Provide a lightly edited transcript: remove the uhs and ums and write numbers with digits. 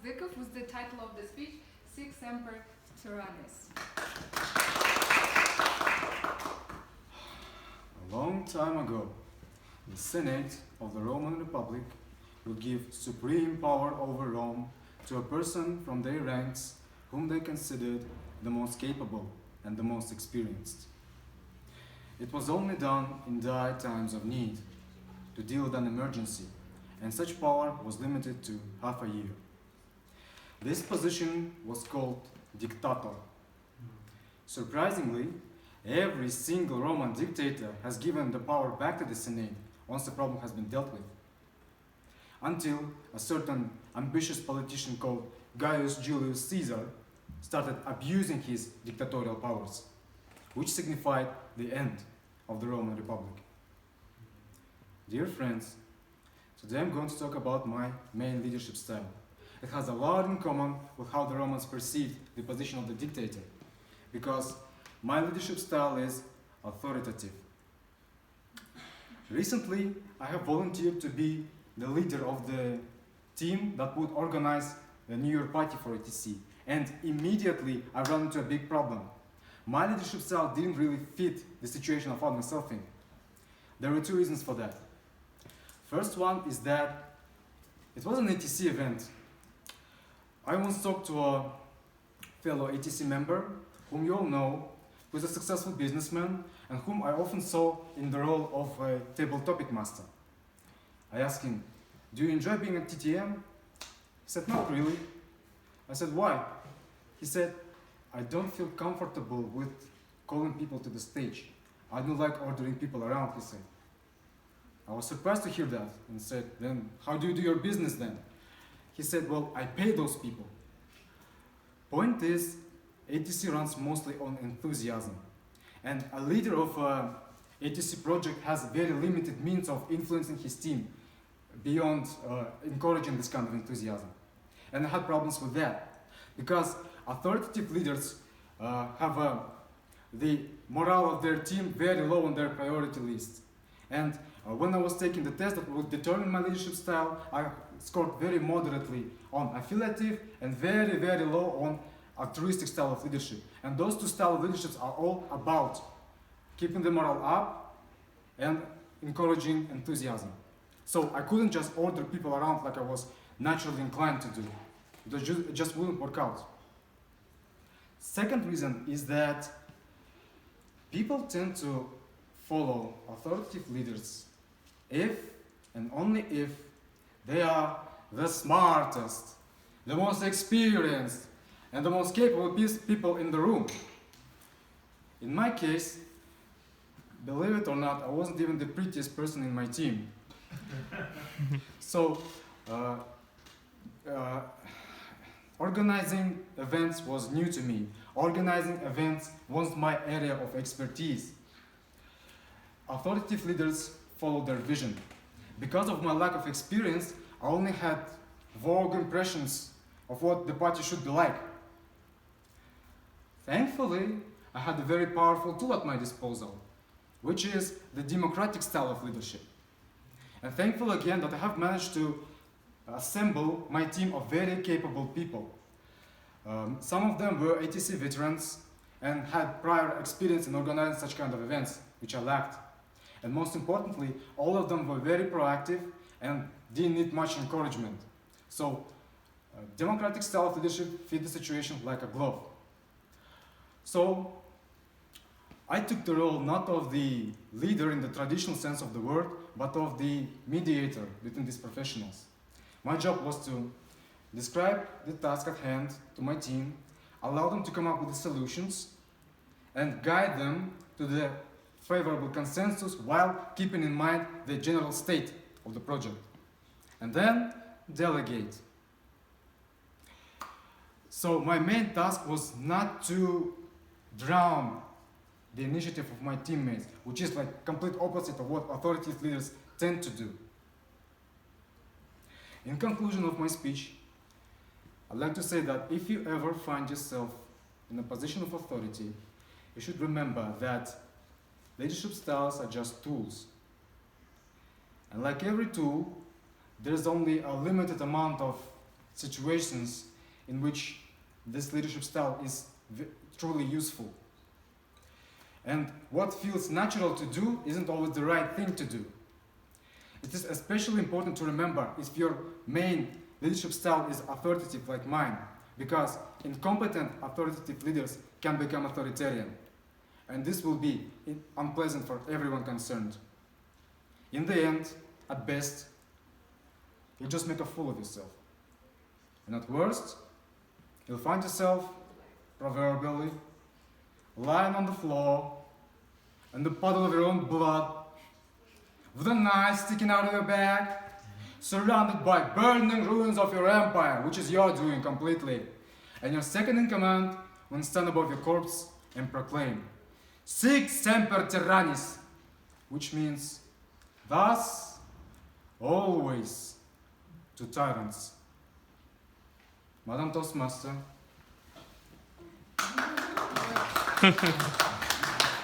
Syzdykov with the title of the speech, Semper, Tyrannis. A long time ago, the Senate of the Roman Republic would give supreme power over Rome to a person from their ranks whom they considered the most capable and the most experienced. It was only done in dire times of need, to deal with an emergency, and such power was limited to half a year. This position was called dictator. Surprisingly, every single Roman dictator has given the power back to the Senate once the problem has been dealt with. Until a certain ambitious politician called Gaius Julius Caesar started abusing his dictatorial powers, which signified the end of the Roman Republic. Dear friends, today I'm going to talk about my main leadership style. It has a lot in common with how the Romans perceived the position of the dictator, because my leadership style is authoritative. Recently, I have volunteered to be the leader of the team that would organize the New Year party for ATC, and immediately I ran into a big problem. My leadership style didn't really fit the situation I found myself in. There were two reasons for that. First one is that it was an ATC event. I once talked to a fellow ATC member, whom you all know, who is a successful businessman and whom I often saw in the role of a table topic master. I asked him, "Do you enjoy being a TTM?" He said, "Not really." I said, "Why?" He said, "I don't feel comfortable with calling people to the stage. I don't like ordering people around," he said. I was surprised to hear that and said, "Then how do you do your business then?" He said, "Well, I pay those people." Point is, ATC runs mostly on enthusiasm. And a leader of a ATC project has very limited means of influencing his team beyond encouraging this kind of enthusiasm. And I had problems with that, because authoritative leaders have the morale of their team very low on their priority list. And when I was taking the test that would determine my leadership style, I scored very moderately on affiliative and very, very low on altruistic style of leadership. And those two styles of leaderships are all about keeping the morale up and encouraging enthusiasm. So I couldn't just order people around like I was naturally inclined to do. It just wouldn't work out. Second reason is that people tend to follow authoritative leaders if and only if they are the smartest, the most experienced, and the most capable people in the room. In my case, believe it or not, I wasn't even the prettiest person in my team. So, organizing events was new to me. Organizing events wasn't my area of expertise. Authoritative leaders follow their vision. Because of my lack of experience, I only had vague impressions of what the party should be like. Thankfully, I had a very powerful tool at my disposal, which is the democratic style of leadership. And thankful again that I have managed to assemble my team of very capable people. Some of them were ATC veterans and had prior experience in organizing such kind of events, which I lacked. And most importantly, all of them were very proactive and didn't need much encouragement. So, democratic style of leadership fit the situation like a glove. So, I took the role not of the leader in the traditional sense of the word, but of the mediator between these professionals. My job was to describe the task at hand to my team, allow them to come up with the solutions, and guide them to the favorable consensus while keeping in mind the general state of the project. And then delegate. So my main task was not to drown the initiative of my teammates, which is like complete opposite of what authoritative leaders tend to do. In conclusion of my speech, I'd like to say that if you ever find yourself in a position of authority, you should remember that leadership styles are just tools. And like every tool, there's only a limited amount of situations in which this leadership style is truly useful. And what feels natural to do isn't always the right thing to do. It is especially important to remember if your main leadership style is authoritative like mine, because incompetent authoritative leaders can become authoritarian. And this will be unpleasant for everyone concerned. In the end, at best, you'll just make a fool of yourself. And at worst, you'll find yourself, proverbially, lying on the floor in the puddle of your own blood, with a knife sticking out of your back, surrounded by burning ruins of your empire, which is your doing completely. And your second in command will stand above your corpse and proclaim, "Sic Semper Tyrannis," which means, "Thus, always, to tyrants." Madam Toastmaster.